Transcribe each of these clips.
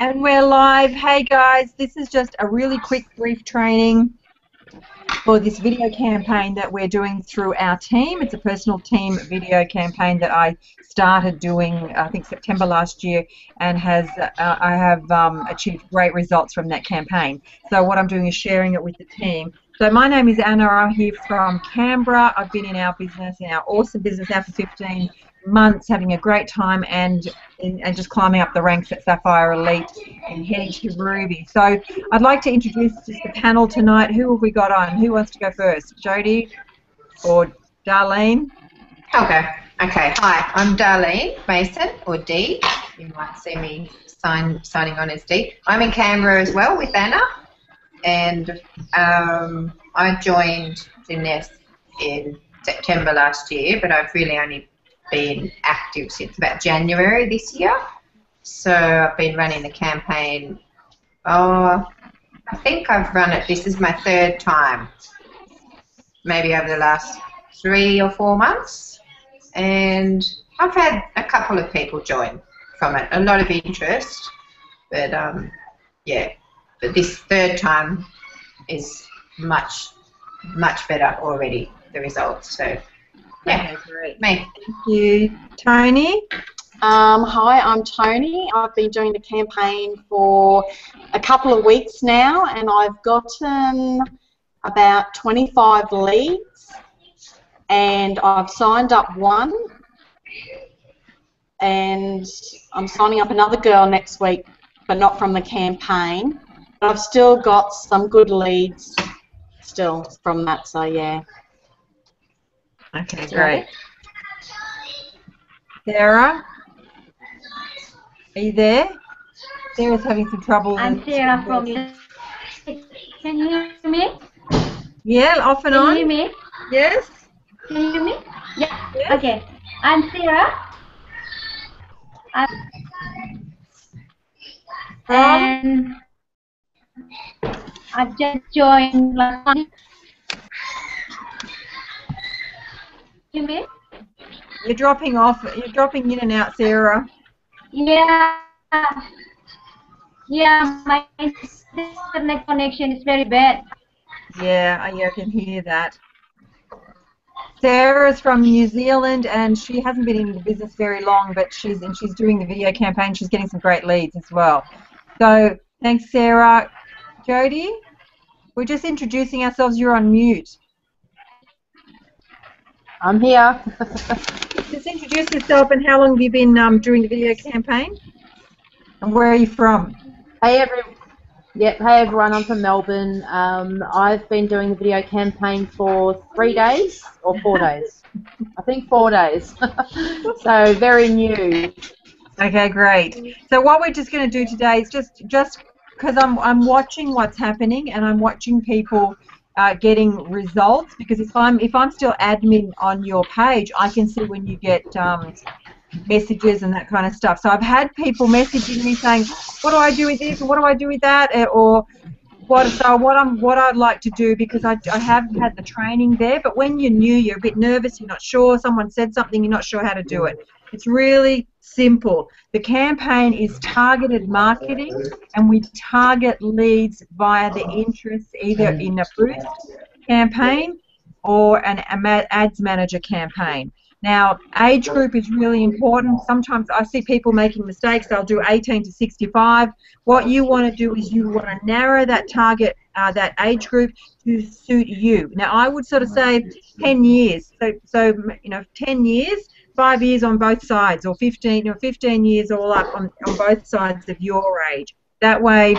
And we're live. Hey guys, this is just a really quick brief training for this video campaign that we're doing through our team. It's a personal team video campaign that I started doing, I think, September last year, and I have achieved great results from that campaign. So what I'm doing is sharing it with the team. So my name is Anna. I'm here from Canberra. I've been in our business, in our awesome business now for 15 months, having a great time and just climbing up the ranks at Sapphire Elite and heading to Ruby. So I'd like to introduce just the panel tonight. Who have we got on? Who wants to go first? Jody or Darlene? Okay. Hi, I'm Darlene Mason, or Dee. You might see me signing on as Dee. I'm in Canberra as well with Anna, and I joined Gymnest in September last year, but I've really only been active since about January this year. So I've been running the campaign, I think I've run it, this is my third time, maybe over the last 3 or 4 months, and I've had a couple of people join from it, a lot of interest, but yeah, but this third time is much better already, the results, so yeah. Okay, great. Me. Thank you. Tony? Hi, I'm Tony. I've been doing the campaign for a couple of weeks now, and I've gotten about 25 leads, and I've signed up one, and I'm signing up another girl next week, but not from the campaign. But I've still got some good leads still from that, so yeah. Okay, great. Sarah? Are you there? Sarah's having some trouble. I'm Sarah from... Can you hear me? Yeah, off and on. Can you hear me? Yes? Can you hear me? Yeah. Yes. Okay. I'm Sarah. And I've just joined last month. You me? You're dropping off. You're dropping in and out, Sarah. Yeah. Yeah, my internet connection is very bad. Yeah, I can hear that. Sarah's from New Zealand, and she hasn't been in the business very long, but she's doing the video campaign. She's getting some great leads as well. So thanks, Sarah. Jody, we're just introducing ourselves. You're on mute. I'm here. Just introduce yourself and how long have you been doing the video campaign? And where are you from? Hey everyone, I'm from Melbourne. I've been doing the video campaign for 3 days or 4 days. I think 4 days. So very new. Okay, great. So what we're just going to do today is just because I'm watching what's happening, and I'm watching people getting results, because if I'm still admin on your page, I can see when you get messages and that kind of stuff. So I've had people messaging me saying, what do I do with this, or what do I do with that, or what I'd like to do, because I have had the training there, but when you're new, you're a bit nervous, you're not sure, someone said something, you're not sure how to do it. It's really simple. The campaign is targeted marketing, and we target leads via the interest either in a boost campaign or an ads manager campaign. Now, age group is really important. Sometimes I see people making mistakes. They'll do 18 to 65. What you want to do is you want to narrow that target, that age group, to suit you. Now, I would sort of say 10 years. So 10 years, 5 years on both sides, or 15 years all up on both sides of your age. That way,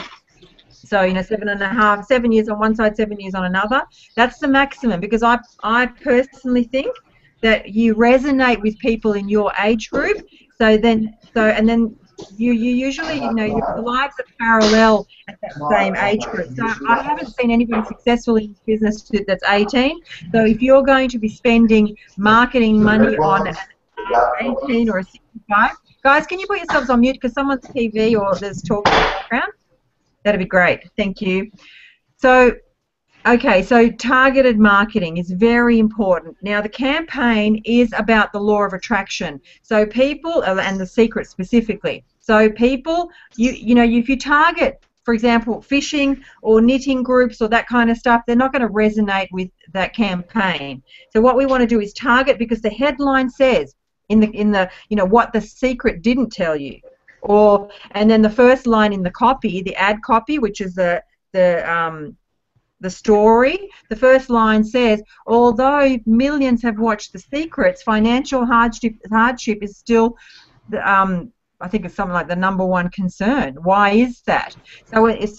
so 7 years on one side, 7 years on another. That's the maximum, because I personally think that you resonate with people in your age group. And then you usually, your lives are parallel at that same age group. So I haven't seen anybody successful in this business that's 18. So if you're going to be spending marketing money on an 18 or a 65, guys, can you put yourselves on mute, because someone's TV or there's talk in the background? That'd be great. Thank you. So, okay, so targeted marketing is very important. Now, the campaign is about the law of attraction. So people, and The Secret specifically, So people, you know, if you target, for example, fishing or knitting groups or that kind of stuff, they're not going to resonate with that campaign. So what we want to do is target, because the headline says in the you know, what the secret didn't tell you, and then the first line in the copy, the ad copy, which is the story, the first line says, although millions have watched The Secrets, financial hardship is still I think it's something like the #1 concern. Why is that? So it's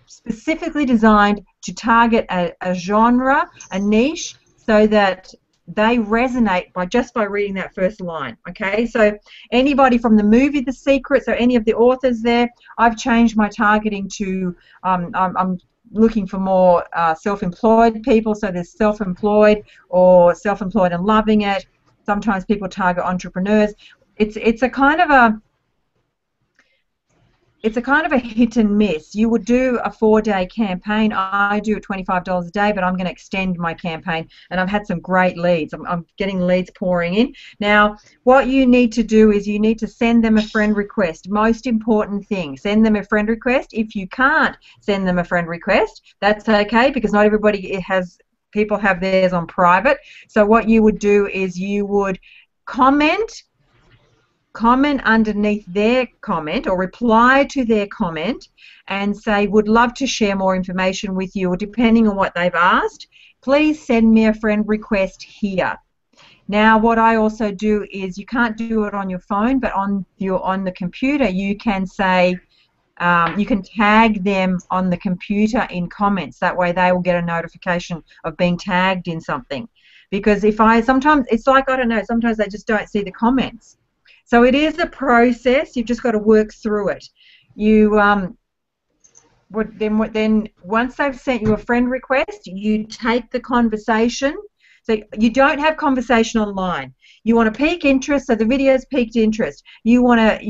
specifically designed to target a genre, a niche, so that they resonate just by reading that first line. Okay, so anybody from the movie The Secret, so any of the authors there, I've changed my targeting to I'm looking for more self-employed people, so there's self-employed or self-employed and loving it. Sometimes people target entrepreneurs. It's a kind of a hit and miss. You would do a 4-day campaign. I do $25 a day, but I'm going to extend my campaign, and I've had some great leads. I'm getting leads pouring in. Now, what you need to do is you need to send them a friend request. Most important thing, send them a friend request. If you can't send them a friend request, that's okay, because not everybody people have theirs on private. So what you would do is you would comment underneath their comment or reply to their comment and say, would love to share more information with you, or depending on what they've asked, please send me a friend request here. Now, what I also do is, you can't do it on your phone, but on the computer you can say, you can tag them on the computer in comments. That way they will get a notification of being tagged in something. Because sometimes it's like, I don't know, sometimes they just don't see the comments. So it is a process. You've just got to work through it. Then once they've sent you a friend request, you take the conversation. So you don't have conversation online. You want to pique interest. So the video's piqued interest. You want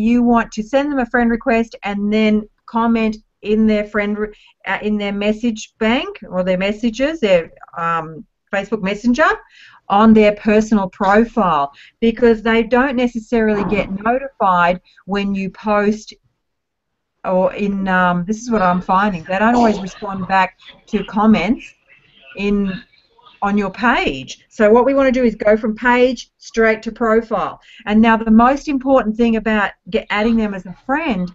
to send them a friend request and then comment in their in their message bank or their messages, their Facebook Messenger, on their personal profile, because they don't necessarily get notified when you post, or this is what I'm finding, they don't always respond back to comments on your page. So what we want to do is go from page straight to profile. And now the most important thing about adding them as a friend,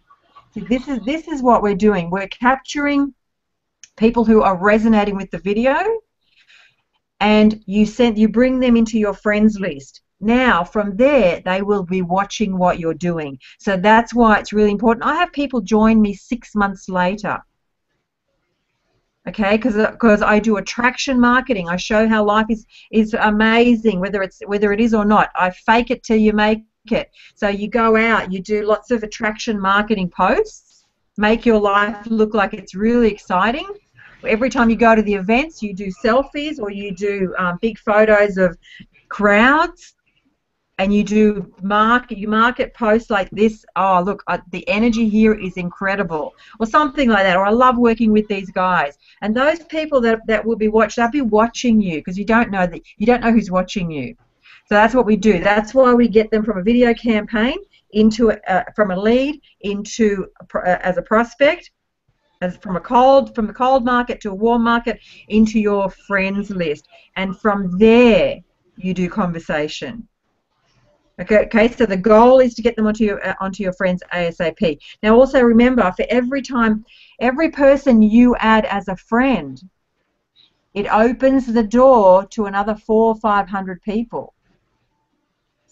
this is what we're doing. We're capturing people who are resonating with the video, and you bring them into your friends list. Now, from there, they will be watching what you're doing. So that's why it's really important. I have people join me 6 months later. Okay, because I do attraction marketing. I show how life is amazing, whether it is or not. I fake it till you make it. So you go out, you do lots of attraction marketing posts, make your life look like it's really exciting. Every time you go to the events, you do selfies, or you do big photos of crowds, and you market posts like this. Oh, look, the energy here is incredible, or something like that. Or I love working with these guys. And those people that will be watching, they'll be watching you, because you don't know who's watching you. So that's what we do. That's why we get them from a video campaign from a lead into as a prospect. From the cold market to a warm market into your friends list, and from there you do conversation. Okay, so the goal is to get them onto your friends ASAP. Now also remember, for every person you add as a friend, it opens the door to another 400 or 500 people.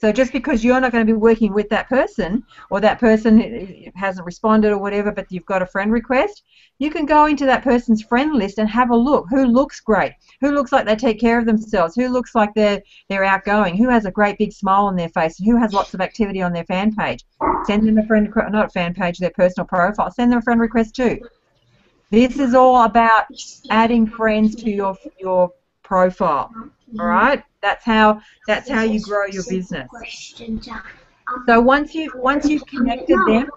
So just because you're not going to be working with that person, or that person hasn't responded or whatever, but you've got a friend request, you can go into that person's friend list and have a look. Who looks great? Who looks like they take care of themselves? Who looks like they're outgoing? Who has a great big smile on their face? Who has lots of activity on their fan page? Send them not a fan page, their personal profile. Send them a friend request too. This is all about adding friends to your profile. All right, that's how you grow your business. So once you've connected them,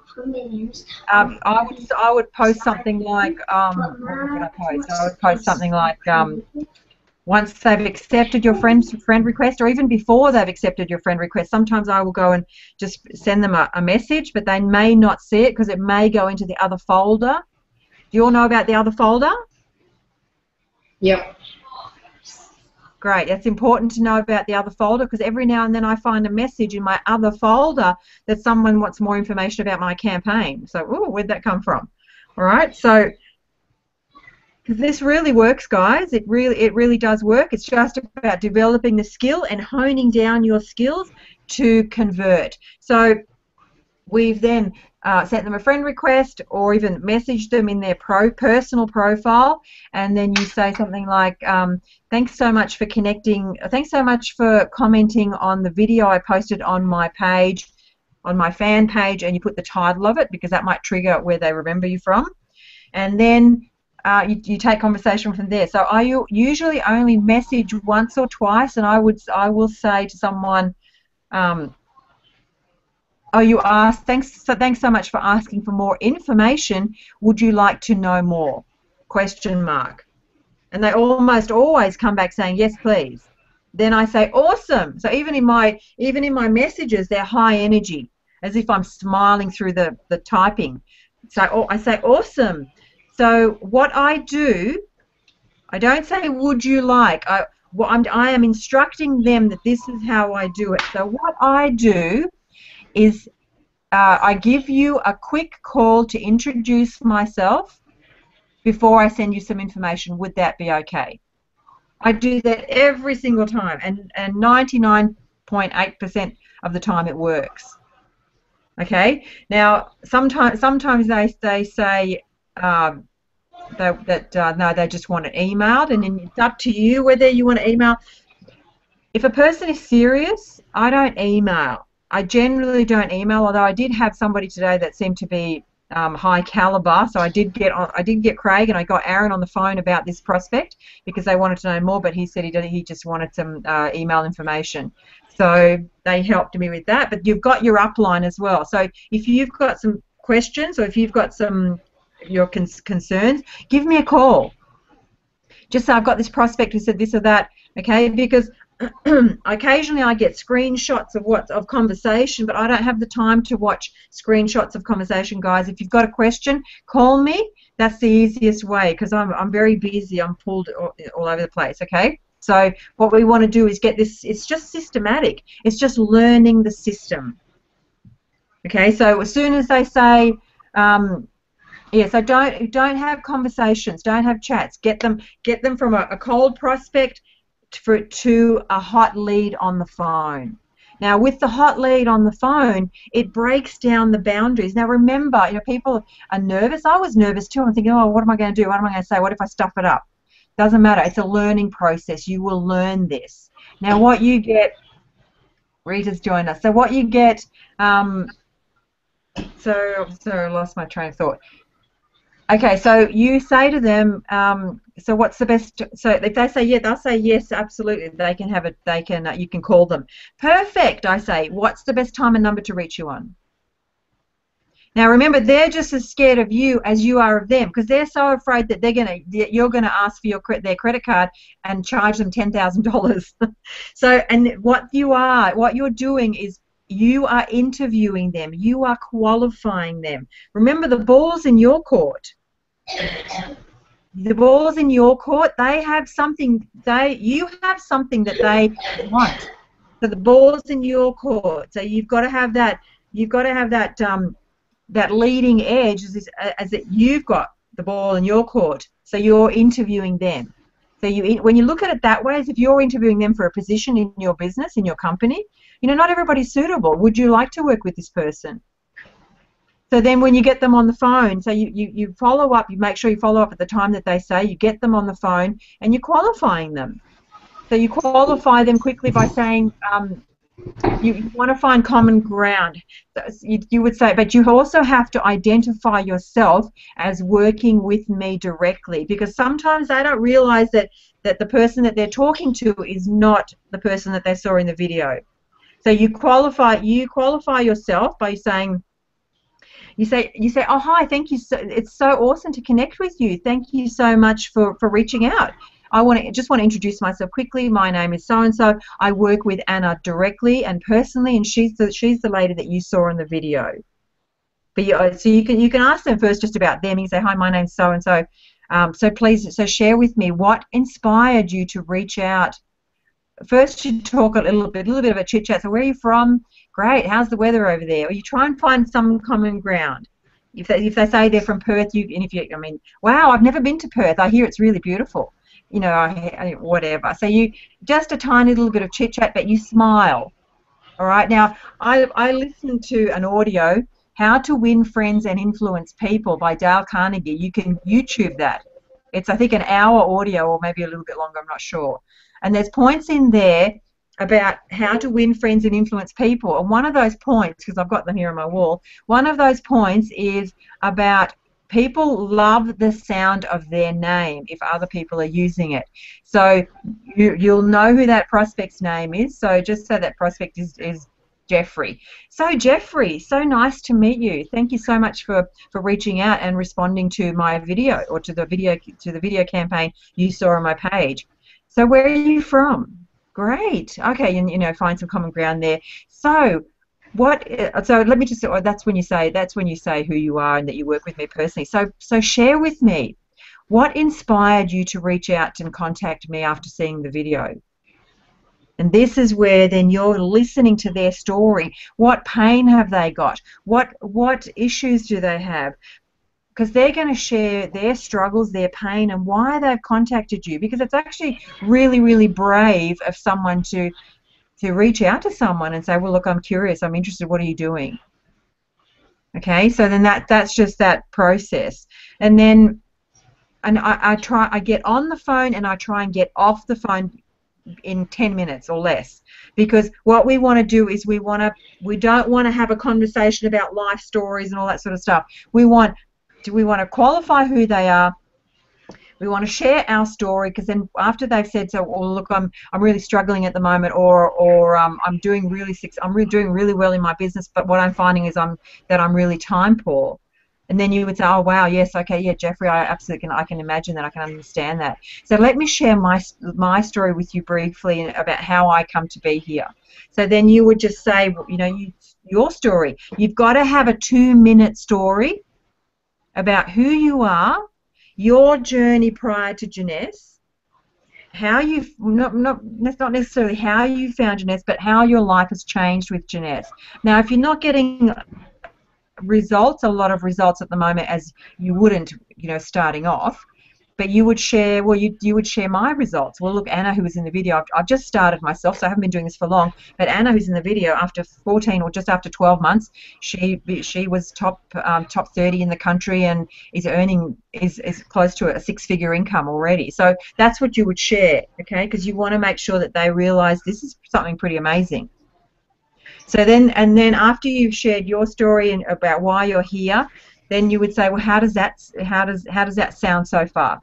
I would post something like what would I post? I would post something like once they've accepted your friend request, or even before they've accepted your friend request. Sometimes I will go and just send them a message, but they may not see it because it may go into the other folder. Do you all know about the other folder? Yep. Great. It's important to know about the other folder, because every now and then I find a message in my other folder that someone wants more information about my campaign. So, ooh, where'd that come from? All right. So, this really works, guys. It really does work. It's just about developing the skill and honing down your skills to convert. So we've then sent them a friend request, or even messaged them in their personal profile, and then you say something like, thanks so much for connecting, thanks so much for commenting on the video I posted on my page, on my fan page, and you put the title of it, because that might trigger where they remember you from. And then you take conversation from there. So I usually only message once or twice, and I will say to someone, oh, you asked, thanks so much for asking for more information. Would you like to know more? Question mark. And they almost always come back saying, yes, please. Then I say, awesome. So even in my messages, they're high energy, as if I'm smiling through the typing. So I say, awesome. So what I do, I don't say, would you like? I am instructing them that this is how I do it. So what I do is I give you a quick call to introduce myself before I send you some information. Would that be okay? I do that every single time, and 99.8% of the time it works. Okay. Now sometimes they say no, they just want it emailed, and then it's up to you whether you want to email. If a person is serious, I don't email. I generally don't email, although I did have somebody today that seemed to be high caliber. So I did get Craig, and I got Aaron on the phone about this prospect because they wanted to know more, but he said he just wanted some email information. So they helped me with that. But you've got your upline as well. So if you've got some questions, or if you've got your concerns, give me a call. Just say, I've got this prospect who said this or that, okay? Because occasionally I get screenshots of conversation, but I don't have the time to watch screenshots of conversation, guys. If you've got a question, call me. That's the easiest way, because I'm very busy. I'm pulled all over the place, okay? So what we want to do is get this. It's just systematic. It's just learning the system. Okay, so as soon as they say, yeah, so don't have conversations, don't have chats. Get them from a cold prospect to a hot lead on the phone. Now, with the hot lead on the phone, it breaks down the boundaries. Now, remember, people are nervous. I was nervous too. I'm thinking, oh, what am I going to do? What am I going to say? What if I stuff it up? Doesn't matter. It's a learning process. You will learn this. Now, what you get, Rita's joined us. So what you get, so I lost my train of thought. Okay, so you say to them, so what's the best? So if they say yeah, they'll say yes, absolutely. They can have it. They can. You can call them. Perfect. I say, what's the best time and number to reach you on? Now remember, they're just as scared of you as you are of them, because they're so afraid that you're gonna ask for their credit card and charge them $10,000. So, and what you're doing is, you are interviewing them. You are qualifying them. Remember, the ball's in your court. The ball's in your court. They have something. You have something that they want. So the ball's in your court. So you've got to have that. You've got to have that. That leading edge as that you've got the ball in your court. So you're interviewing them. So when you look at it that way, as if you're interviewing them for a position in your business, in your company, not everybody's suitable. Would you like to work with this person? So then when you get them on the phone, so you follow up, you make sure you follow up at the time that they say, you get them on the phone, and you're qualifying them. So you qualify them quickly by saying, you want to find common ground. You would say, but you also have to identify yourself as working with me directly, because sometimes they don't realize that the person that they're talking to is not the person that they saw in the video. So you qualify yourself by saying, you say, oh, hi, thank you. It's so awesome to connect with you. Thank you so much for reaching out. I just want to introduce myself quickly. My name is so and so. I work with Anna directly and personally, and she's the lady that you saw in the video. But so you can ask them first just about them. You can say, hi, my name's so and so. So please, share with me what inspired you to reach out. First, you talk a little bit of a chit chat. So where are you from? Great. How's the weather over there? Or you try and find some common ground. If they say they're from Perth, I mean, wow, I've never been to Perth. I hear it's really beautiful. You know, whatever. So you just a tiny little bit of chit chat, but you smile. All right. Now, I listened to an audio, How to Win Friends and Influence People by Dale Carnegie. You can YouTube that. It's, I think, an hour audio or maybe a little bit longer. I'm not sure. And there's points in there about how to win friends and influence people. And one of those points, because I've got them here on my wall, one of those points is about people love the sound of their name if other people are using it. So you'll know who that prospect's name is. So just say that prospect is Jeffrey. So Jeffrey, so nice to meet you. Thank you so much for reaching out and responding to my video or to the video campaign you saw on my page. So where are you from? Great. Okay, and you know, find some common ground there. So so let me just, that's when you say who you are and that you work with me personally. So share with me what inspired you to reach out and contact me after seeing the video. And this is where then you're listening to their story. What pain have they got? What issues do they have? Because they're going to share their struggles, their pain, and why they've contacted you. Because it's actually really, really brave of someone to reach out to someone and say, well, look, I'm curious, I'm interested, what are you doing? Okay, so then that's just that process. And then I get on the phone and I try and get off the phone in 10 minutes or less, because what we want to do is we don't want to have a conversation about life stories and all that sort of stuff. We want to qualify who they are. We want to share our story, because then after they've said, so, well, look, I'm really struggling at the moment, or I'm doing really well in my business, but what I'm finding is that I'm really time poor. And then you would say, oh wow, yes, okay, yeah, Jeffrey, I can imagine that, I can understand that. So let me share my story with you briefly about how I come to be here. So then you would just say, you know, your story. You've got to have a 2-minute story about who you are, your journey prior to Jeunesse, how you've not necessarily how you found Jeunesse, but how your life has changed with Jeunesse. Now, if you're not getting a lot of results at the moment, as you wouldn't, you know, starting off, but you would share, well, you would share my results. Well, look, Anna, who was in the video, I've just started myself, so I haven't been doing this for long, but Anna, who's in the video, after 14 or just after 12 months, she was top 30 in the country and is earning is close to a 6-figure income already. So that's what you would share, okay, because you want to make sure that they realize this is something pretty amazing. So then after you've shared your story and about why you're here, then you would say, well, how does that sound so far?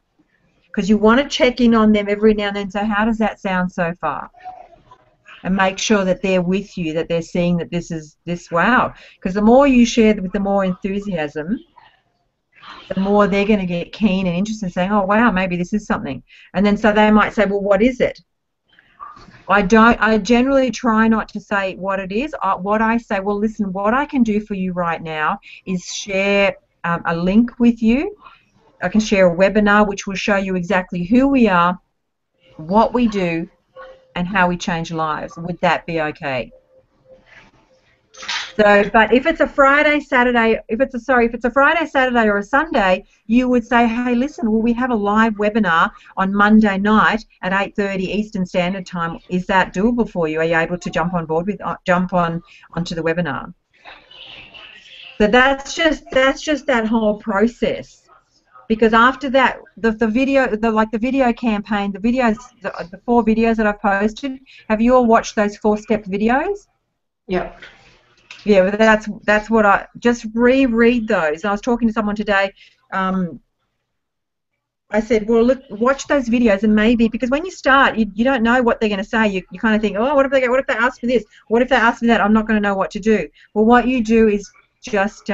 Because you want to check in on them every now and then. So how does that sound so far? And make sure that they're with you, that they're seeing that this wow. Because the more you share with the more enthusiasm, the more they're going to get keen and interested in saying, oh wow, maybe this is something. And then so they might say, well, what is it? I generally try not to say what it is. What I say, well, listen, what I can do for you right now is share a link with you. I can share a webinar which will show you exactly who we are, what we do, and how we change lives. Would that be okay? So, but if it's a Friday, Saturday, if it's a Friday, Saturday, or a Sunday, you would say, hey, listen, well, we have a live webinar on Monday night at 8:30 Eastern Standard Time. Is that doable for you? Are you able to jump on board with onto the webinar? So that's just that whole process. Because after that, the video campaign, the 4 videos that I've posted, have you all watched those 4-step videos? Yep. Yeah, that's what I just reread those. I was talking to someone today. I said, well, look, watch those videos, and maybe, because when you start, you don't know what they're going to say. You kind of think, oh, what if they ask for this? What if they ask for that? I'm not going to know what to do. Well, what you do is just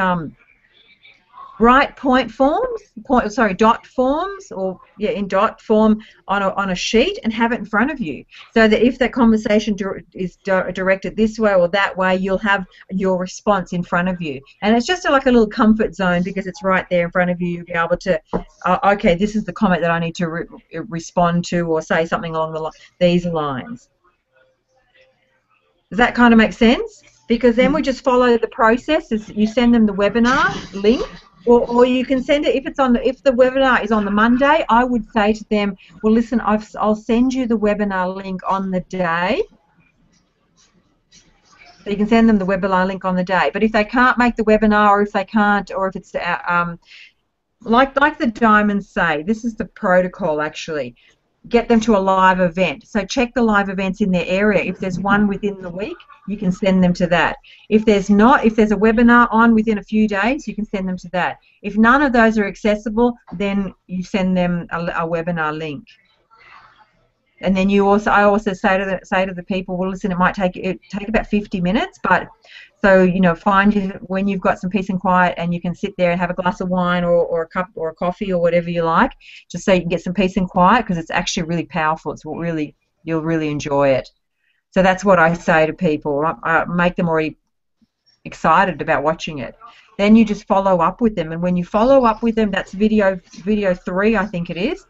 write dot forms, or in dot form on a sheet, and have it in front of you, so that if that conversation is directed this way or that way, you'll have your response in front of you. And it's just like a little comfort zone, because it's right there in front of you. You'll be able to, okay, this is the comment that I need to respond to, or say something along these lines. Does that kind of make sense? Because then we just follow the process. You send them the webinar link, or you can send it if the webinar is on the Monday. I would say to them, well, listen, I'll send you the webinar link on the day. So you can send them the webinar link on the day. But if they can't make the webinar, or if they can't, or if it's like the diamonds say, this is the protocol actually. Get them to a live event. So check the live events in their area. If there's one within the week, you can send them to that. If there's a webinar on within a few days, you can send them to that. If none of those are accessible, then you send them a webinar link. And then I also say to the people, well, listen, it might take about 50 minutes, but so find when you've got some peace and quiet, and you can sit there and have a glass of wine or a cup or a coffee or whatever you like, just so you can get some peace and quiet, because it's actually really powerful. You'll really enjoy it. So that's what I say to people. I make them already excited about watching it. Then you just follow up with them, and when you follow up with them, that's video 3, I think it is.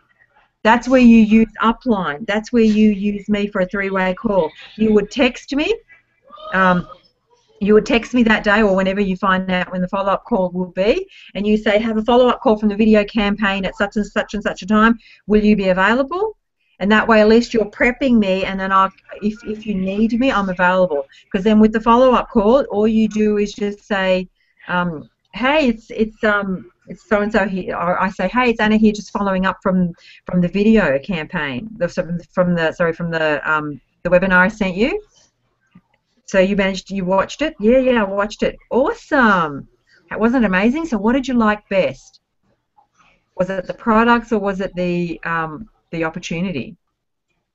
That's where you use Upline. That's where you use me for a 3-way call. You would text me. You would text me that day, or whenever you find out when the follow-up call will be, and you say, have a follow-up call from the video campaign at such and such a time. Will you be available? And that way, at least you're prepping me, and then if you need me, I'm available. Because then with the follow-up call, all you do is just say, hey, it's so-and-so here. Or I say, hey, it's Anna here, just following up from the video campaign, from the webinar I sent you. So you watched it? Yeah, I watched it. Awesome. Wasn't it amazing? So what did you like best? Was it the products, or was it the opportunity?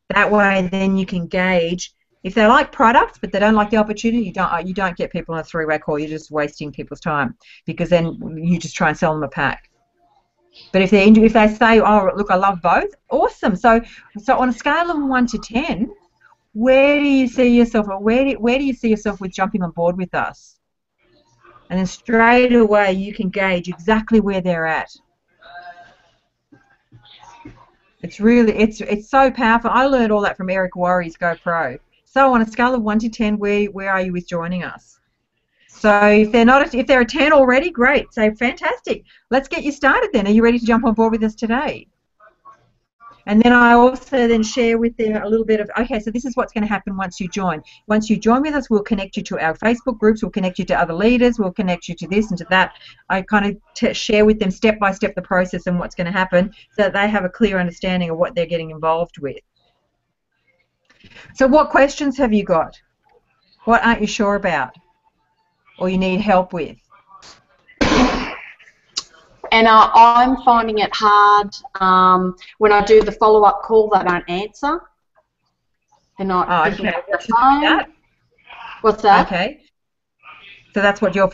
That way then you can gauge. If they like products but they don't like the opportunity, you don't get people on a 3-way call. You're just wasting people's time, because then you just try and sell them a pack. But if they say, oh, look, I love both, awesome. So on a scale of 1 to 10, where do you see yourself, or where do you see yourself with jumping on board with us? And then straight away you can gauge exactly where they're at. It's so powerful. I learned all that from Eric Worre's GoPro. So on a scale of 1 to 10, where are you with joining us? So if they're a 10 already, great. So fantastic. Let's get you started then. Are you ready to jump on board with us today? And then I also then share with them a little bit of, okay, so this is what's going to happen once you join. Once you join with us, we'll connect you to our Facebook groups, we'll connect you to other leaders, we'll connect you to this and to that. I kind of share with them step by step the process and what's going to happen, so that they have a clear understanding of what they're getting involved with. So what questions have you got? What aren't you sure about, or you need help with? And I'm finding it hard when I do the follow-up call, they don't answer. They're not picking up the phone. What's that? Okay. So that's what you're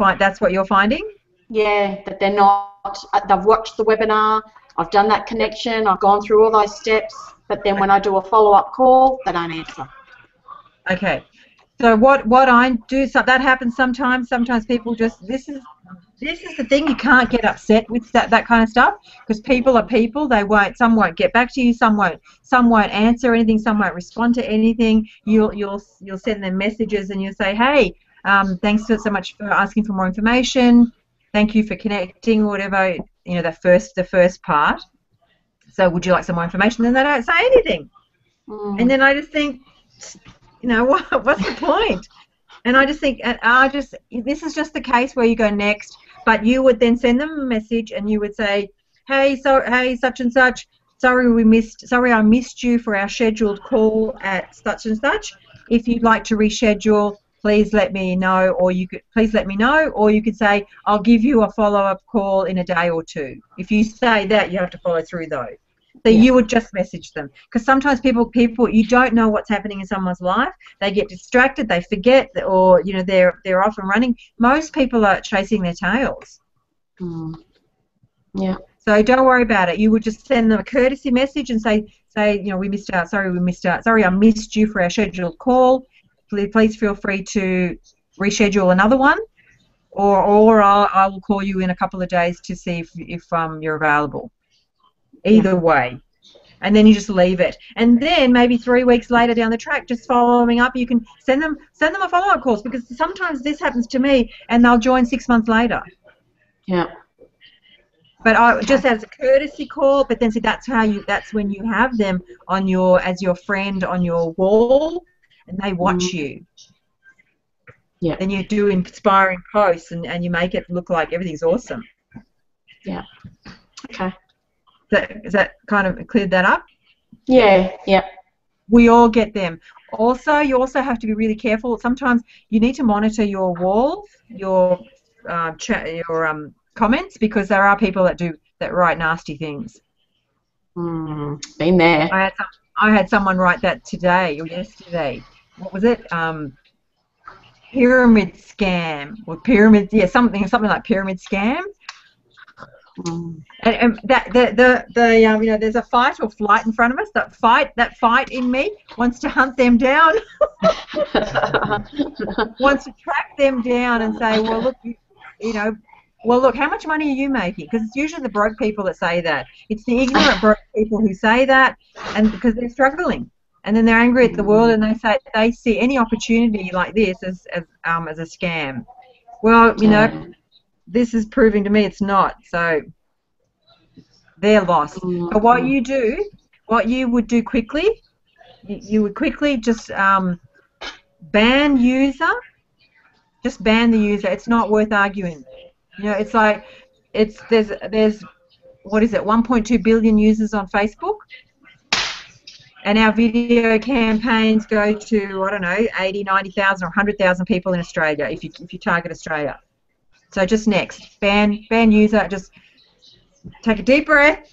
finding? Yeah, that they're not. They've watched the webinar. I've done that connection. I've gone through all those steps. But then when I do a follow-up call, they don't answer. Okay. So what I do, so that happens sometimes. Sometimes people just, this is the thing, you can't get upset with that kind of stuff, because people are people. Some won't get back to you, some won't answer anything, some won't respond to anything. You'll send them messages and you'll say, hey, thanks so much for asking for more information. Thank you for connecting, or whatever, the first part. So would you like some more information? Then they don't say anything. And then I just think, what's the point? And I just think, this is just the case where you go next, but you would then send them a message and you would say, hey, such and such, sorry I missed you for our scheduled call at such and such. If you'd like to reschedule, please let me know, or you could say, I'll give you a follow-up call in a day or 2. If you say that, you have to follow through though. So you would just message them, because sometimes people, you don't know what's happening in someone's life. They get distracted, they forget, or they're off and running. Most people are chasing their tails. Yeah. So don't worry about it. You would just send them a courtesy message and say, you know, we missed out. Sorry, we missed out. Sorry, I missed you for our scheduled call. Please feel free to reschedule another one, or I will call you in a couple of days to see if you're available. Either way. And then you just leave it. And then maybe 3 weeks later down the track, just following up, you can send them a follow-up course, because sometimes this happens to me and they'll join 6 months later. Yeah. But just as a courtesy call, but then see that's when you have them on as your friend on your wall, and they watch you. Yeah. Then you do inspiring posts and you make it look like everything's awesome. Yeah. Okay. Is that kind of cleared that up? Yeah. Yeah. We all get them. Also, you also have to be really careful. Sometimes you need to monitor your walls, your comments, because there are people that write nasty things. Been there. I had someone write that today or yesterday. What was it? Pyramid scam or pyramid? Yeah, something like pyramid scam. And that you know, there's a fight or flight in front of us. That fight in me wants to hunt them down. Wants to track them down and say, well, look, you know, well, look, how much money are you making? Because it's usually the broke people that say that. It's the ignorant broke people who say that, and because they're struggling, and then they're angry at the world, and they see any opportunity like this as a scam. Well, you know, this is proving to me it's not. So they're lost. But what you would do quickly, you would quickly just ban user. Just ban the user. It's not worth arguing. You know, it's like there's what is it, 1.2 billion users on Facebook, and our video campaigns go to, I don't know, 80, 90,000 or 100,000 people in Australia if you target Australia. So just next, ban user. Just take a deep breath.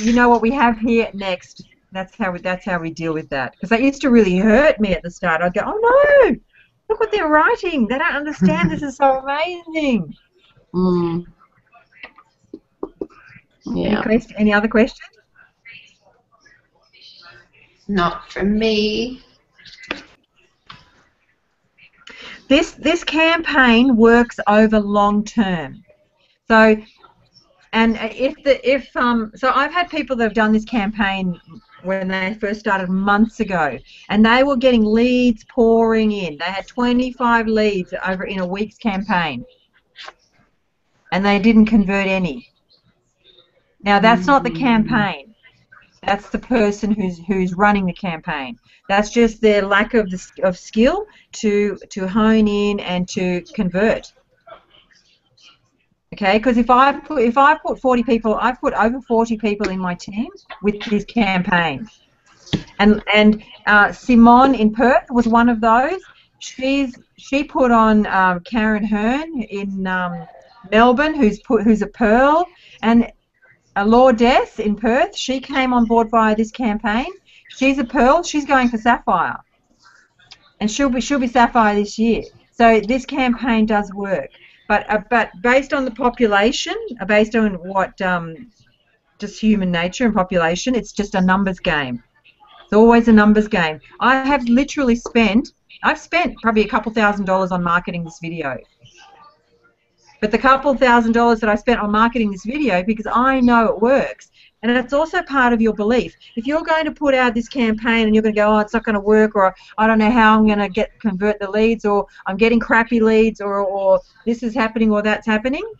You know what we have here next. That's how we deal with that, because that used to really hurt me at the start. I'd go, oh no, look what they're writing. They don't understand. This is so amazing. Yeah. Any other questions? Not from me. This campaign works over long term. So, and so I've had people that have done this campaign when they first started months ago, and they were getting leads pouring in. They had 25 leads over in a week's campaign, and they didn't convert any. Now that's not the campaign. That's the person who's running the campaign. That's just their lack of skill to hone in and to convert. Okay, because if I put 40 people, I've put over 40 people in my team with this campaign, and Simone in Perth was one of those. She put on Karen Hearn in Melbourne, who's a Pearl, and Lourdes in Perth. She came on board via this campaign. She's a Pearl. She's going for Sapphire, and she'll be Sapphire this year. So this campaign does work. But based on the population, based on what just human nature and population, it's just a numbers game. It's always a numbers game. I've spent probably a couple $1,000s on marketing this video. But the couple $1,000s that I spent on marketing this video, because I know it works. And it's also part of your belief. If you're going to put out this campaign and you're going to go, oh, it's not going to work, or I don't know how I'm going to convert the leads, or I'm getting crappy leads, or this is happening or that's happening,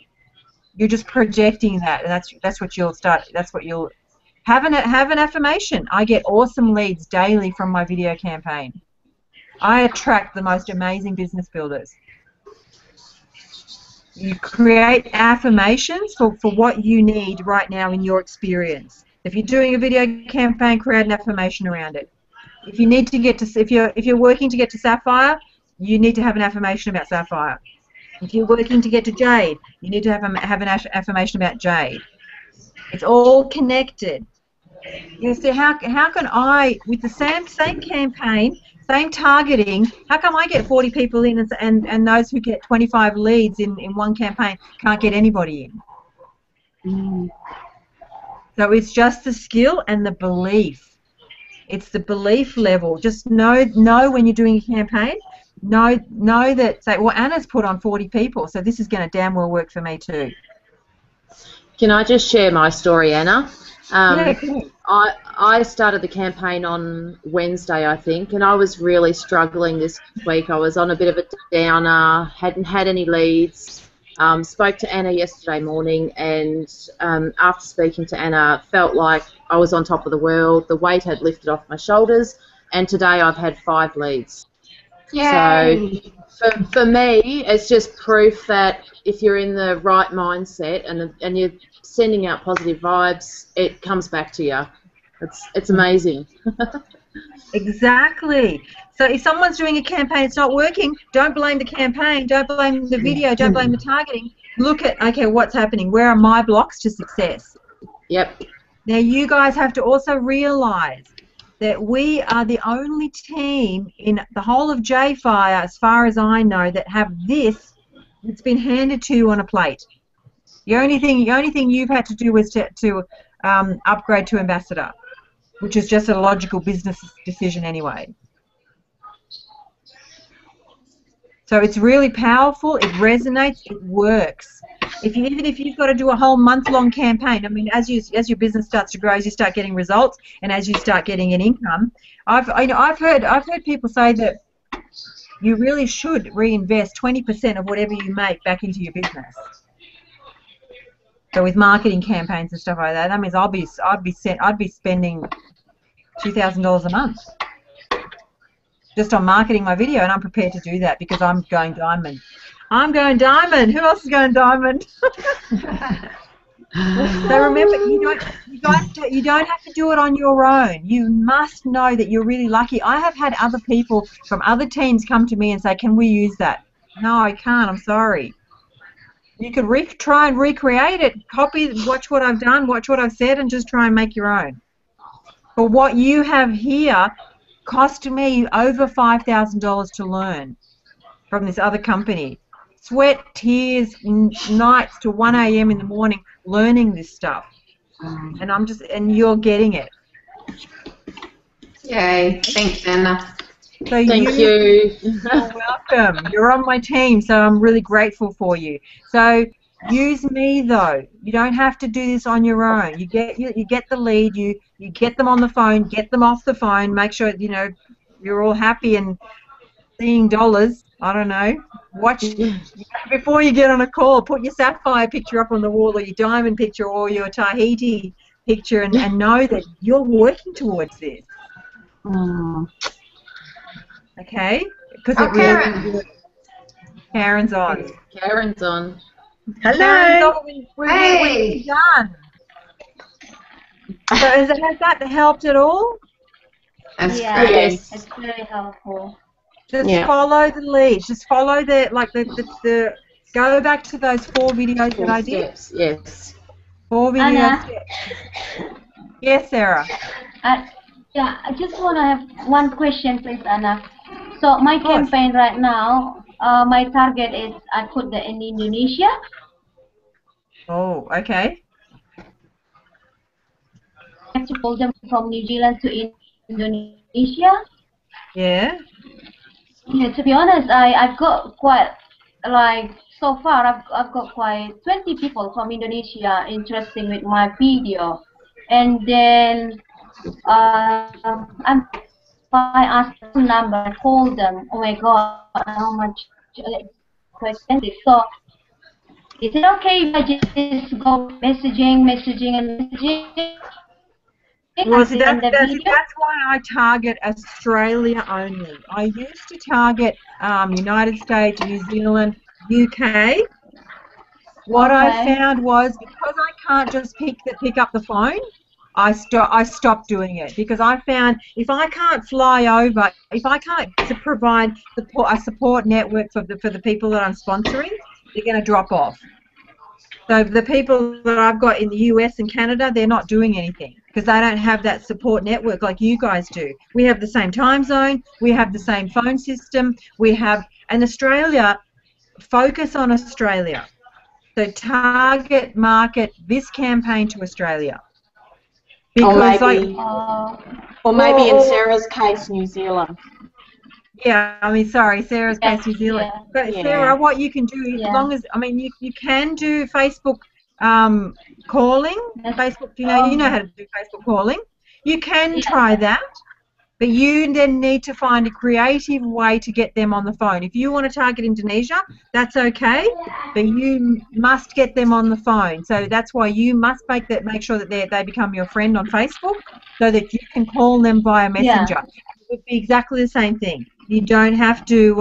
you're just projecting that, and that's what you'll start. That's what you'll have an affirmation. I get awesome leads daily from my video campaign. I attract the most amazing business builders. You create affirmations for what you need right now in your experience. If you're doing a video campaign, create an affirmation around it. If you need to get to, if you're working to get to Sapphire, you need to have an affirmation about Sapphire. If you're working to get to Jade, you need to have an affirmation about Jade. It's all connected. You see, how can I, with the same campaign, same targeting, how come I get 40 people in and those who get 25 leads in one campaign can't get anybody in? So it's just the skill and the belief. It's the belief level. Just know when you're doing a campaign, know that, say, well, Anna's put on 40 people, so this is going to damn well work for me too. Can I just share my story, Anna? Yeah, cool. I started the campaign on Wednesday, I think, and I was really struggling this week. I was on a bit of a downer, hadn't had any leads. Spoke to Anna yesterday morning, and after speaking to Anna, felt like I was on top of the world. The weight had lifted off my shoulders, and today I've had 5 leads. Yay. So for me, it's just proof that if you're in the right mindset and you're sending out positive vibes, it comes back to you. It's amazing. Exactly. So if someone's doing a campaign, it's not working, don't blame the campaign, don't blame the video, don't blame the targeting. Look at, okay, what's happening? Where are my blocks to success? Yep. Now you guys have to also realize that we are the only team in the whole of JFire, as far as I know, that have this that's been handed to you on a plate. The only thing you've had to do was to upgrade to ambassador, which is just a logical business decision anyway. So it's really powerful, it resonates, it works. Even if you've got to do a whole month-long campaign, I mean, as your business starts to grow, as you start getting results, and as you start getting an income, I've heard people say that you really should reinvest 20% of whatever you make back into your business. So with marketing campaigns and stuff like that, that means I'd be spending $2,000 a month just on marketing my video, and I'm prepared to do that because I'm going diamond. I'm going diamond. Who else is going diamond? So remember, you don't have to do it on your own. You must know that you're really lucky. I have had other people from other teams come to me and say, "Can we use that?" No, I can't. I'm sorry. You could try and recreate it, watch what I've done, watch what I've said, and just try and make your own. But what you have here cost me over $5,000 to learn from this other company. Sweat, tears, nights to 1 a.m. in the morning learning this stuff. And you're getting it. Yay. Thanks, Anna. So Thank you. You're welcome. You're on my team, so I'm really grateful for you. So use me though. You don't have to do this on your own. You get the lead. You get them on the phone. Get them off the phone. Make sure you're all happy and seeing dollars. I don't know. Watch before you get on a call. Put your sapphire picture up on the wall, or your diamond picture, or your Tahiti picture, and know that you're working towards this. Okay? Because it really Karen's on. Karen's on. Hello. We're done. So has that helped at all? That's Yeah, great. Yes. it's very helpful. Just follow the lead. Just follow the go back to those 4 videos that I did. Steps, yes. 4 videos. Anna? Yes, Sarah. Yeah, I just want to have one question, please, Anna. So my campaign right now, my target is I put in Indonesia. Oh, okay. I have to pull them from New Zealand to Indonesia. Yeah. Yeah, to be honest, I've got quite, so far I've got quite 20 people from Indonesia interested with my video, and then I asked the number, I called them. Oh my God, how much? It's so expensive. So is it okay if I just go messaging? Well, see, that's why I target Australia only. I used to target United States, New Zealand, UK. What I found was, because I can't just pick up the phone, I stopped doing it, because I found if I can't fly over, if I can't provide a support network for the people that I'm sponsoring, they're going to drop off. So the people that I've got in the US and Canada, they're not doing anything because they don't have that support network like you guys do. We have the same time zone, we have the same phone system, and Australia, focus on Australia. So target market this campaign to Australia. Or Because maybe, in Sarah's case, New Zealand. yeah, I mean, sorry, Sarah's based New Zealand. Yeah. But Yeah. Sarah, what you can do, as long as, I mean, you can do Facebook calling. Facebook, you know how to do Facebook calling. You can try that, but you then need to find a creative way to get them on the phone. If you want to target Indonesia, that's okay, but you must get them on the phone. So that's why you must make sure that they become your friend on Facebook, so that you can call them via Messenger. It would be exactly the same thing. You don't have to.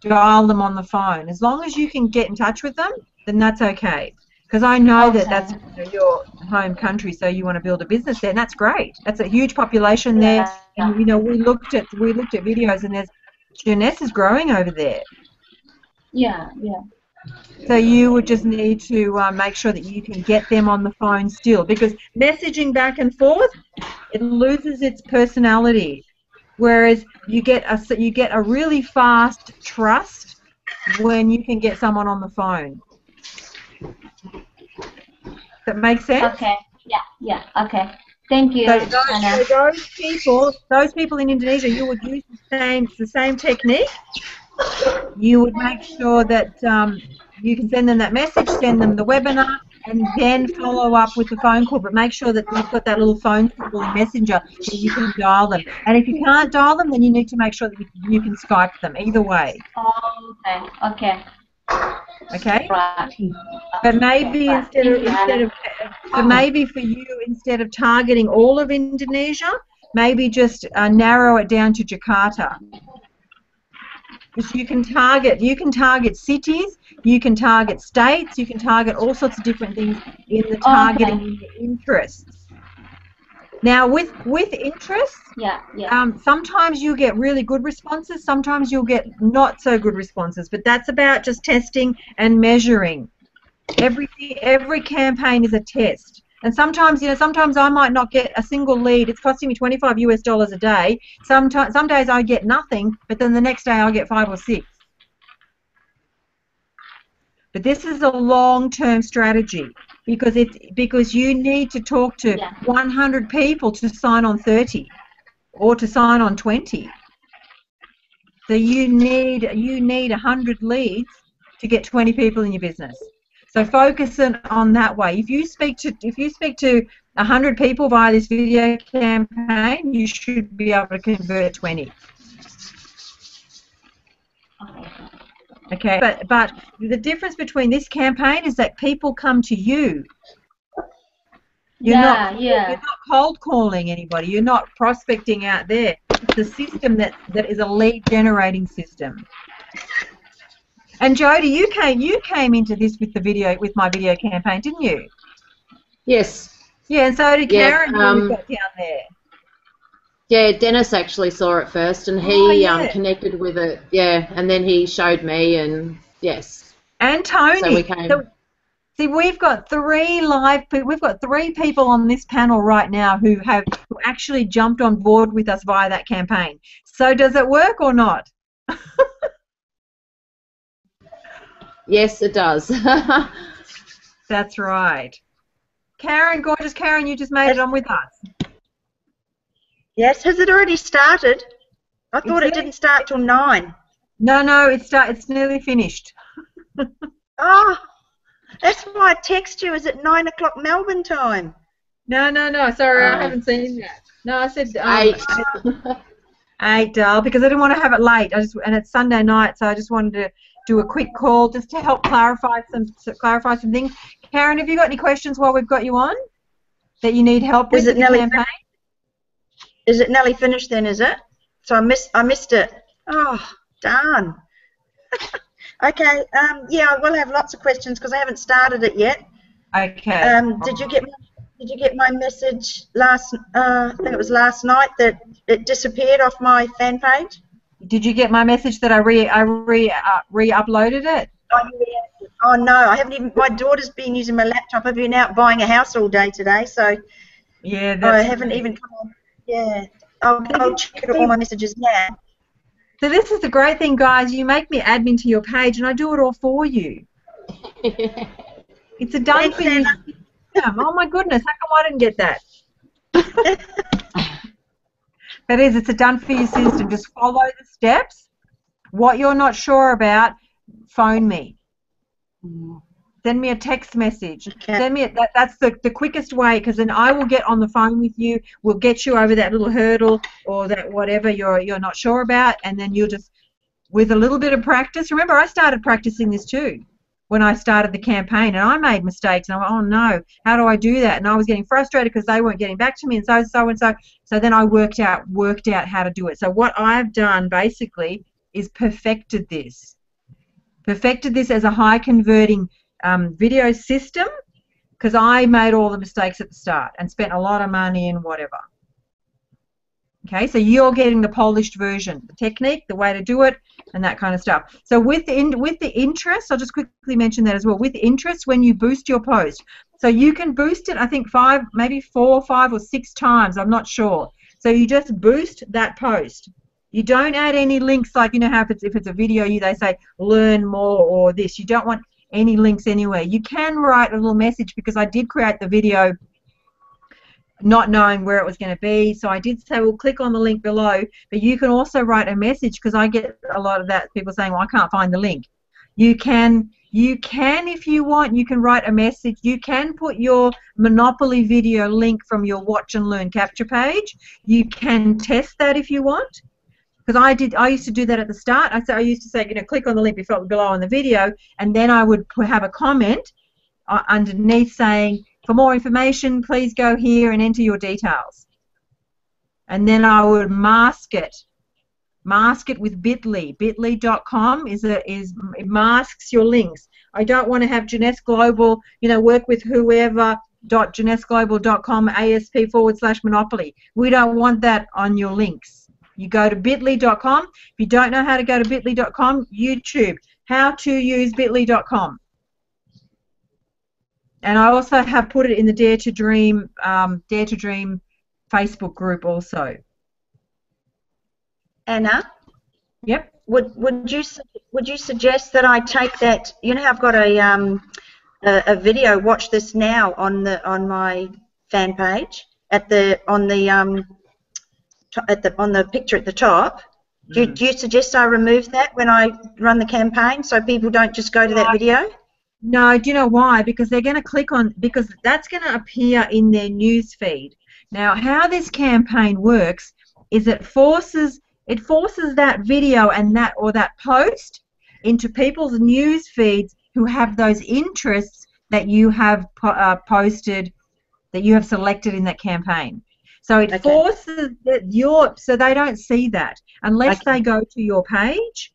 Dial them on the phone. As long as you can get in touch with them, then that's okay. Because I know that that's your home country, so you want to build a business there, and that's great. That's a huge population there, and we looked at videos, and Jeunesse is growing over there. Yeah. So you would just need to make sure that you can get them on the phone still, because messaging back and forth, it loses its personality. Whereas you get a really fast trust when you can get someone on the phone. That makes sense? Okay. Yeah. Okay. Thank you, Anna. So those people in Indonesia, you would use the same technique. You would make sure that you can send them that message, send them the webinar, and then follow up with the phone call. But make sure that you've got that little phone symbol in Messenger so you can dial them. And if you can't dial them, then you need to make sure that you can Skype them. Either way. Okay. Okay. Right. But maybe maybe for you, instead of targeting all of Indonesia, maybe just narrow it down to Jakarta. Because you can target cities, you can target states, you can target all sorts of different things in the targeting interests. Now, with interests, sometimes you get really good responses, sometimes you'll get not so good responses, but that's about just testing and measuring. Every campaign is a test. And sometimes I might not get a single lead. It's costing me $25 a day. Some days I get nothing, but then the next day I'll get 5 or 6. But this is a long-term strategy because you need to talk to 100 people to sign on 30 or to sign on 20. So you need 100 leads to get 20 people in your business. So focus on that way. If you speak to 100 people via this video campaign, you should be able to convert 20. Okay, but the difference between this campaign is that people come to you. You're not cold calling anybody. You're not prospecting out there. It's a system that is a lead generating system. And Jody, you came into this with my video campaign, didn't you? Yes. Yeah, and so did Karen, who we got down there. Yeah, Dennis actually saw it first, and he connected with it. Yeah, and then he showed me, and yes. And Tony. So we came. See, we've got 3 people on this panel right now who actually jumped on board with us via that campaign. So does it work or not? Yes, it does. That's right. Karen, gorgeous Karen, you just made it on with us. Yes, has it already started? I thought it didn't start till 9. No, it's nearly finished. Oh, that's why I text you. Is it 9 o'clock Melbourne time? No. Sorry, I haven't seen that. No, I said 8. 8, Dal, because I didn't want to have it late. And it's Sunday night, so I just wanted to do a quick call just to help clarify some things. Karen, have you got any questions while we've got you on that you need help with the campaign? Is it nearly finished then, is it? So I missed it. Oh, darn. Okay, yeah, we'll have lots of questions because I haven't started it yet. Okay. Did you get my message I think it was last night, that it disappeared off my fan page? Did you get my message that I re-uploaded it? Oh no, I haven't even. My daughter's been using my laptop. I've been out buying a house all day today, so yeah, I haven't even come on. Yeah, I'll check all my messages now. So this is the great thing, guys. You make me admin to your page, and I do it all for you. It's a done for you system. Oh my goodness, how come I didn't get that? That is, it's a done for you system. Just follow the steps. What you're not sure about, phone me. Send me a text message. Okay. Send me that's the quickest way, because then I will get on the phone with you. We'll get you over that little hurdle or that whatever you're not sure about, and then you'll just, with a little bit of practice. Remember, I started practicing this too when I started the campaign, and I made mistakes, and I went, oh no, how do I do that? And I was getting frustrated because they weren't getting back to me, and so. So then I worked out how to do it. So what I've done basically is perfected this as a high converting video system, because I made all the mistakes at the start and spent a lot of money and whatever. Okay, so you're getting the polished version, the technique, the way to do it, and that kind of stuff. So with the interest, I'll just quickly mention that as well. With the interest, when you boost your post, so you can boost it, I think 5, maybe 4, 5, or 6 times. I'm not sure. So you just boost that post. You don't add any links, like, you know how if it's a video, they say learn more or this. You don't want any links anywhere. You can write a little message, because I did create the video not knowing where it was going to be, so I did say, well, click on the link below, but you can also write a message, because I get a lot of that, people saying, well, I can't find the link. You can, if you want, you can write a message. You can put your Monopoly video link from your Watch and Learn capture page. You can test that if you want. Because I used to do that at the start. I used to say, click on the link below on the video, and then I would have a comment underneath saying, for more information, please go here and enter your details. And then I would mask it with Bitly. Bitly.com it masks your links. I don't want to have Jeunesse Global, work with whoever. JeunесseGlobal.com ASP/Monopoly. We don't want that on your links. You go to Bitly.com. If you don't know how to go to Bitly.com, YouTube, how to use Bitly.com. And I also have put it in the Dare to Dream Facebook group also. Anna? Yep. Would you suggest that I take that? I've got a video. Watch this now on my fan page on the picture at the top. Do you suggest I remove that when I run the campaign, so people don't just go to that video? No, do you know why? Because they're going to click on, because that's going to appear in their news feed. Now, how this campaign works is it forces that video and that post into people's news feeds who have those interests that you have posted, that you have selected in that campaign. So it forces so they don't see that unless they go to your page.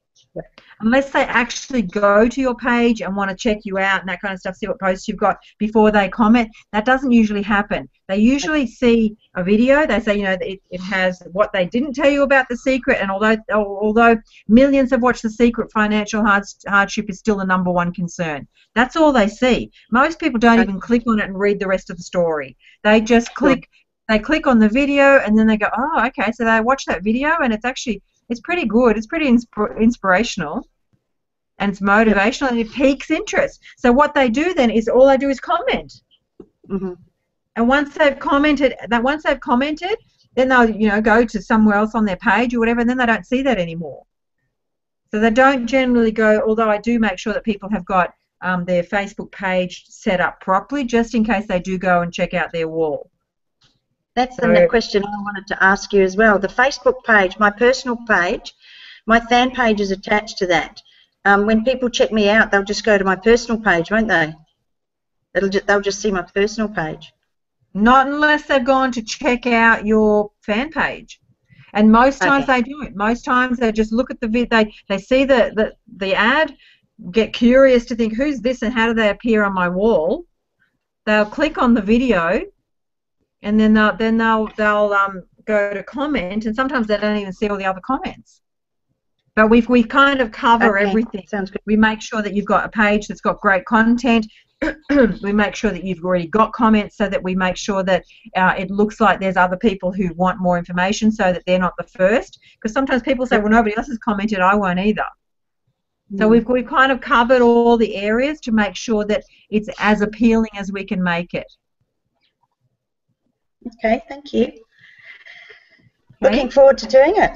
Unless they actually go to your page and want to check you out and that kind of stuff, see what posts you've got before they comment. That doesn't usually happen. They usually see a video. They say, it has what they didn't tell you about The Secret, and although millions have watched The Secret, financial hardship is still the #1 concern. That's all they see. Most people don't even click on it and read the rest of the story. They just click. They click on the video and then they go, oh, okay. So they watch that video, and it's pretty good. It's pretty inspirational, and it's motivational, and it piques interest. So what they do then is all they do is comment. Mm-hmm. And once they've commented, then they'll go to somewhere else on their page or whatever, and then they don't see that anymore. So they don't generally go. Although I do make sure that people have got their Facebook page set up properly, just in case they do go and check out their wall. That's the question I wanted to ask you as well. The Facebook page, my personal page, my fan page is attached to that. When people check me out, they'll just go to my personal page, won't they? They'll just see my personal page. Not unless they've gone to check out your fan page. And most times they don't. Most times they just look at the video, they see the ad, get curious to think, who's this and how do they appear on my wall? They'll click on the video, and then they'll go to comment, and sometimes they don't even see all the other comments. But we kind of cover everything. Sounds good. We make sure that you've got a page that's got great content. we make sure that you've already got comments, so that we make sure that it looks like there's other people who want more information, so that they're not the first. Because sometimes people say, well, nobody else has commented, I won't either. So we've kind of covered all the areas to make sure that it's as appealing as we can make it. Okay, thank you. Looking forward to doing it.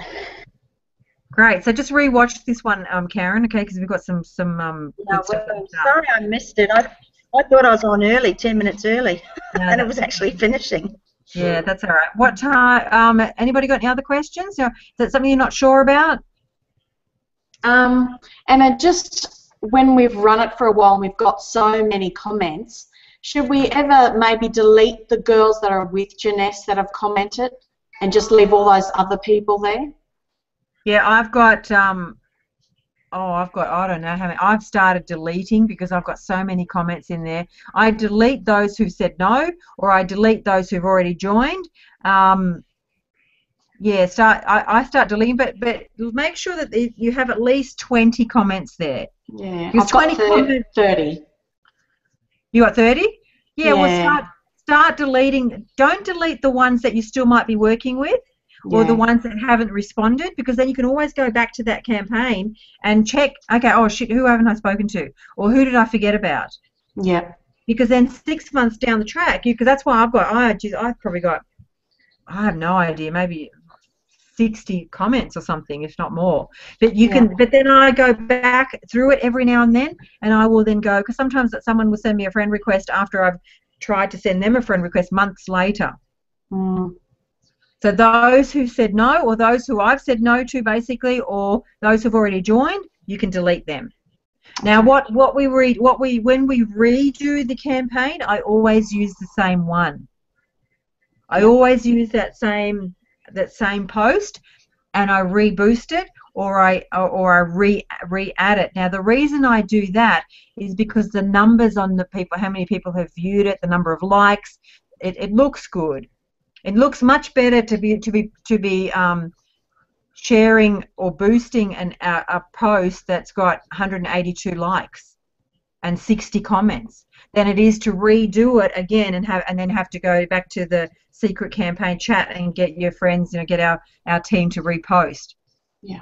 Great. So just re-watch this one, Karen, okay, because we've got some No, good stuff. well, sorry I missed it. I thought I was on early, 10 minutes early, and it was actually finishing. Yeah, that's all right. What time? Anybody got any other questions? Is that something you're not sure about? And it just, when we've run it for a while and we've got so many comments, should we ever maybe delete the girls that are with Janesse that have commented and just leave all those other people there? Yeah, I've got, I don't know how many. I've started deleting because I've got so many comments in there. I delete those who've said no, or I delete those who've already joined. Yeah, I start deleting, but make sure that you have at least 20 comments there. Yeah, I've got 30. You got 30? Yeah, Yeah. well, start deleting. Don't delete the ones that you still might be working with, or the ones that haven't responded, because then you can always go back to that campaign and check, okay, oh shit, who haven't I spoken to? Or who did I forget about? Yeah. Because then 6 months down the track, because that's why I've probably got, I have no idea, maybe 60 comments or something, if not more. But you can, but then I go back through it every now and then, and I will then go, because sometimes someone will send me a friend request after I've tried to send them a friend request months later. Mm. So those who said no, or those who I've said no to, basically, or those who've already joined, you can delete them. Now, when we redo the campaign, I always use the same one. I always use that same post, and I reboost it, or I re-add it. Now, the reason I do that is because the numbers on the people, how many people have viewed it, the number of likes, it looks good. It looks much better to be sharing or boosting a post that's got 182 likes and 60 comments than it is to redo it again and then have to go back to the secret campaign chat and get your friends, get our team to repost. Yeah.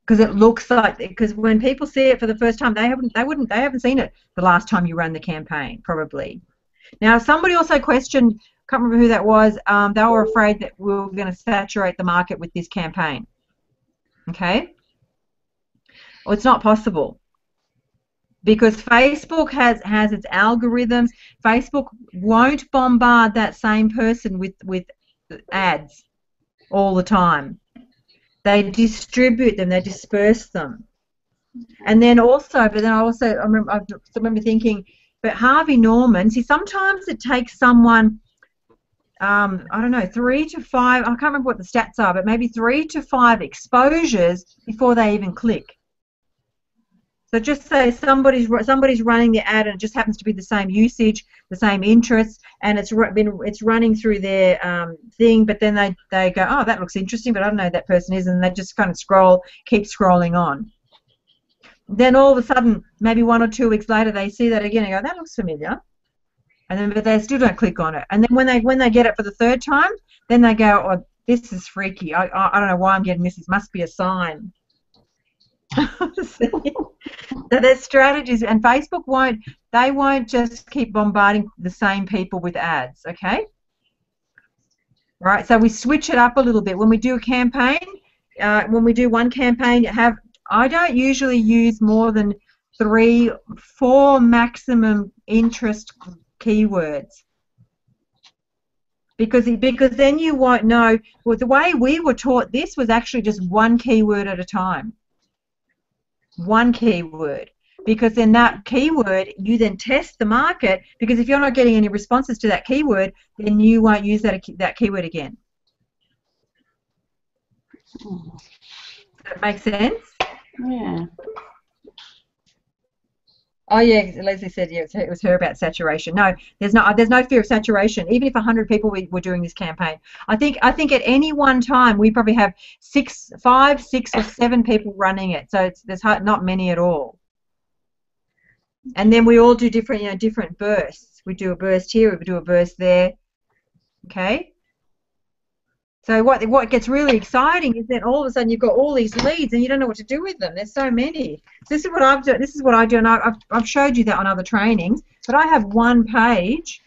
Because it looks like, because when people see it for the first time, they haven't seen it the last time you ran the campaign, probably. Now, somebody also questioned, can't remember who that was, they were afraid that we were going to saturate the market with this campaign. Okay? Well, it's not possible, because Facebook has its algorithms. Facebook won't bombard that same person with ads all the time. They distribute them, they disperse them. And then also, I remember thinking, but Harvey Norman, see, sometimes it takes someone, I don't know, 3 to 5, I can't remember what the stats are, but maybe 3 to 5 exposures before they even click. So just say somebody's running the ad and it just happens to be the same usage, the same interests, and it's running through their thing, but then they go, oh, that looks interesting, but I don't know who that person is, and they just kind of keep scrolling on. Then all of a sudden, maybe 1 or 2 weeks later, they see that again and go, that looks familiar. And then, but they still don't click on it. And then when they get it for the 3rd time, then they go, oh, this is freaky. I don't know why I'm getting this. It must be a sign. So there's strategies, and Facebook won't just keep bombarding the same people with ads, okay? Right, so we switch it up a little bit. When we do a campaign, when we do one campaign, I don't usually use more than 3, 4 maximum interest keywords, because then you won't know. Well, the way we were taught this was actually just 1 keyword at a time. 1 keyword, because then that keyword, you then test the market, because if you're not getting any responses to that keyword, then you won't use that keyword again. Does that make sense? Yeah. Oh yeah, Leslie said it was her about saturation. No, there's no fear of saturation. Even if 100 people were doing this campaign, I think at any one time we probably have 5, 6, or 7 people running it. So there's not many at all. And then we all do different, different bursts. We do a burst here, we do a burst there. Okay. So what gets really exciting is that all of a sudden you've got all these leads and you don't know what to do with them. There's so many. So this is what I've done. This is what I do, and I've showed you that on other trainings. But I have one page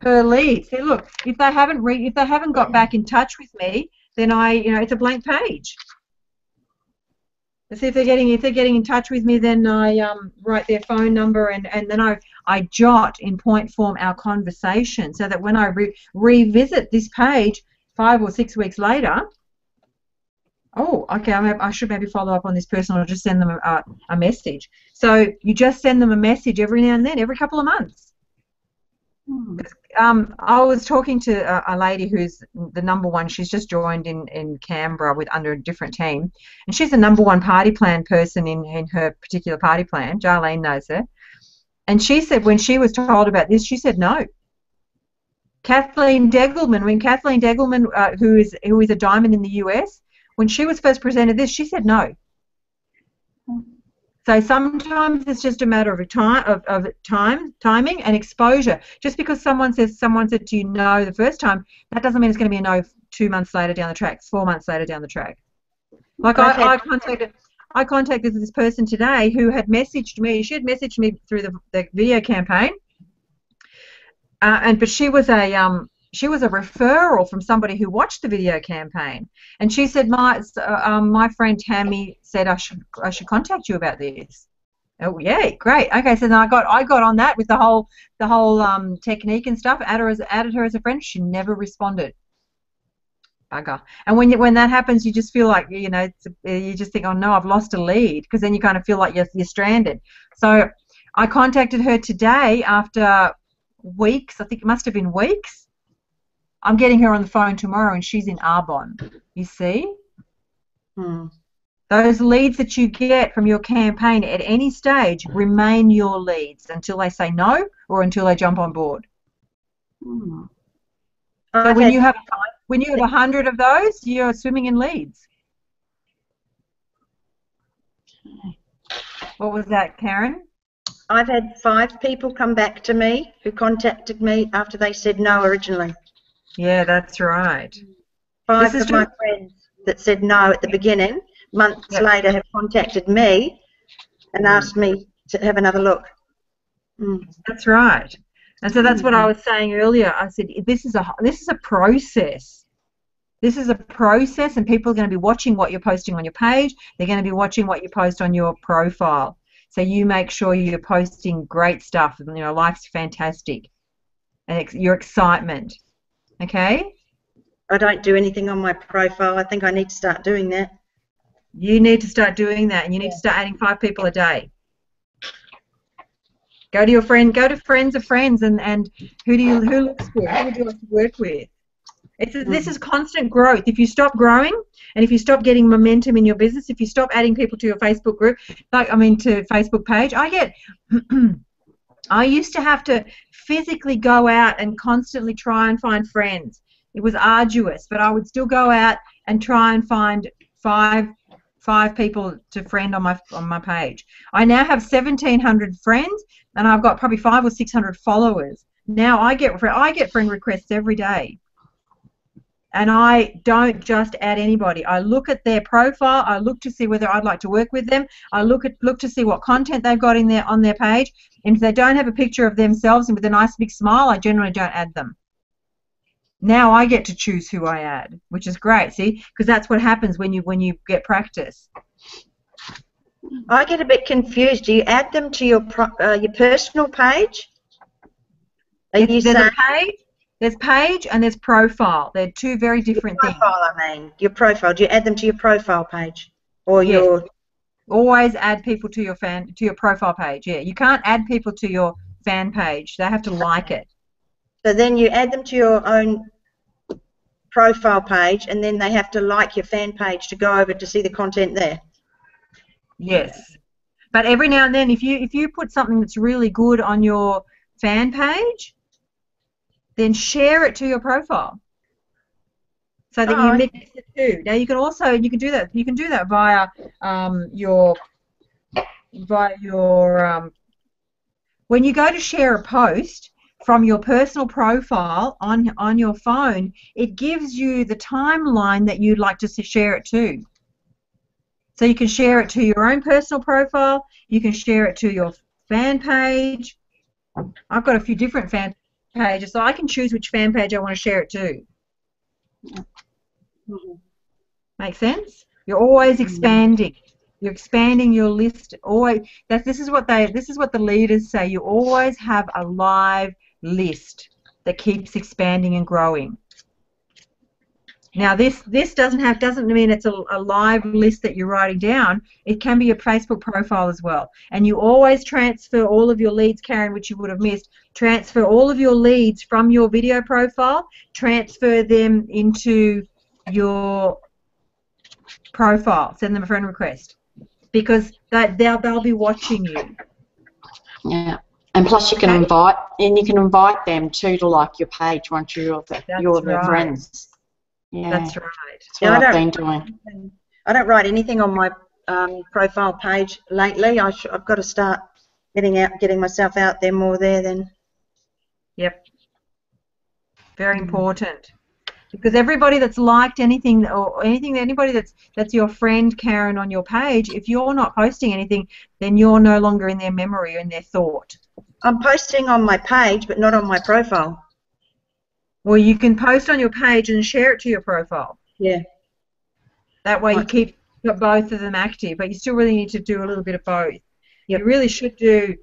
per lead. See, look, if they haven't got back in touch with me, then it's a blank page. See if they're getting in touch with me, then I write their phone number and then I jot in point form our conversation so that when I revisit this page 5 or 6 weeks later, oh, okay, I should maybe follow up on this person or just send them a message. So you just send them a message every now and then, every couple of months. I was talking to a lady who's the #1. She's just joined in Canberra under a different team, and she's the #1 party plan person in her particular party plan. Jarlene knows her, and she said when she was told about this, she said no. Kathleen Degelman, who is a diamond in the US, when she was first presented this, she said no. So sometimes it's just a matter of timing and exposure. Just because someone said to you no the first time, that doesn't mean it's going to be a no 2 months later down the track, 4 months later down the track. Like I contacted this person today who had messaged me. She had messaged me through the video campaign, but she was a referral from somebody who watched the video campaign, and she said my friend Tammy said I should contact you about this. Oh yeah, great. Okay, so then I got on that with the whole technique and stuff. Added her as a friend. She never responded. Bugger. And when that happens, you just feel like you just think, oh no, I've lost a lead, because then you kind of feel like you're stranded. So I contacted her today after weeks. I think it must have been weeks. I'm getting her on the phone tomorrow, and she's in Arbonne. You see? Those leads that you get from your campaign at any stage remain your leads until they say no or until they jump on board. So when you have 100 of those, you're swimming in leads. What was that, Karen? I've had 5 people come back to me who contacted me after they said no originally. Yeah, that's right. 5 of my friends that said no at the beginning, months later, have contacted me and asked me to have another look. That's right. And so that's what I was saying earlier. I said this is a process. This is a process, and people are going to be watching what you're posting on your page. They're going to be watching what you post on your profile. So you make sure you're posting great stuff. Life's fantastic, and your excitement. Okay? I don't do anything on my profile. I think I need to start doing that. You need to start doing that, and you need to start adding 5 people a day. Go to friends of friends, and who looks good? Who would you like to work with? This is constant growth. If you stop growing, and if you stop getting momentum in your business, if you stop adding people to your Facebook group, to Facebook page, I used to have to physically go out and constantly try and find friends. It was arduous, but I would still go out and try and find five people to friend on my page. I now have 1,700 friends, and I've got probably 500 or 600 followers. Now I get friend requests every day, and I don't just add anybody. I look at their profile. I look to see whether I'd like to work with them. I look to see what content they've got on their page. And if they don't have a picture of themselves and with a nice big smile, I generally don't add them. Now I get to choose who I add, which is great. See, because that's what happens when you get practice. I get a bit confused. Do you add them to your personal page? There's page and there's profile. They're 2 very different things. Your profile. Do you add them to your profile page, or your? Always add people to your profile page. Yeah, you can't add people to your fan page. They have to like it. So then you add them to your own profile page, and then they have to like your fan page to go over to see the content there. Yes, but every now and then, if you put something that's really good on your fan page, then share it to your profile, so that you mix the 2. Now you can do that. You can do that via your when you go to share a post from your personal profile on your phone, it gives you the timeline that you'd like to share it to. So you can share it to your own personal profile, you can share it to your fan page. I've got a few different fan pages, so I can choose which fan page I want to share it to. Make sense? You're always expanding. You're expanding your list. Always. This is what the leaders say. You always have a live list that keeps expanding and growing. Now this doesn't mean it's a live list that you're writing down. It can be a Facebook profile as well. And you always transfer all of your leads, Karen, which you would have missed. Transfer all of your leads from your video profile. Transfer them into your profile. Send them a friend request because they'll be watching you. Yeah. And plus you can invite them too to like your page once you're their friends. Yeah, that's right. That's what I've been doing. I don't write anything on my profile page lately. I've got to start getting myself out there more there then. Yep. Very important. Because everybody that's liked anything or anybody that's your friend, Karen, on your page, if you're not posting anything, then you're no longer in their memory or in their thought. I'm posting on my page, but not on my profile. Well, you can post on your page and share it to your profile. Yeah. That way you keep both of them active, but you still really need to do a little bit of both. Yep. You really should do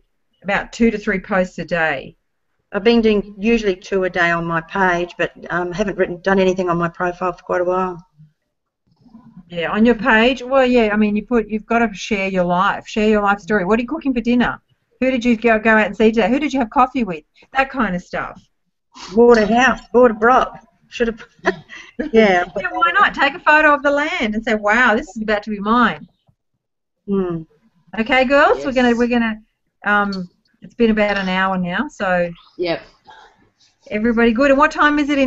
about 2 to 3 posts a day. I've been doing usually 2 a day on my page, but haven't done anything on my profile for quite a while. Yeah, on your page. Well, yeah. I mean, you've got to share your life story. What are you cooking for dinner? Who did you go out and see today? Who did you have coffee with? That kind of stuff. Bought a house, bought a Brock. Should have. Yeah. Yeah. Why not take a photo of the land and say, "Wow, this is about to be mine." Mm. Okay, girls. Yes. We're gonna. It's been about an hour now, so. Yep. Everybody good. And what time is it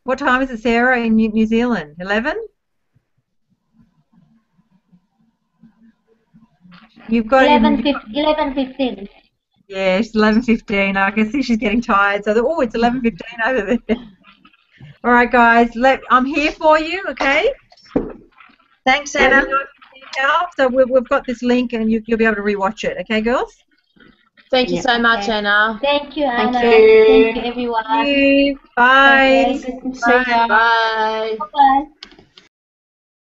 what time is it, Sarah, in New Zealand? 11? You've got 11:15. Yeah, it's 11:15. I can see she's getting tired. So, it's 11:15 over there. All right, guys. I'm here for you. Okay. Thanks, Anna. So we've got this link, and you'll be able to rewatch it. Okay, girls. Thank you so much, Anna. Thank you, Anna. Thank you. Thank you, everyone. Thank you. Bye. Okay, good to see Bye. you. Bye. Bye-bye.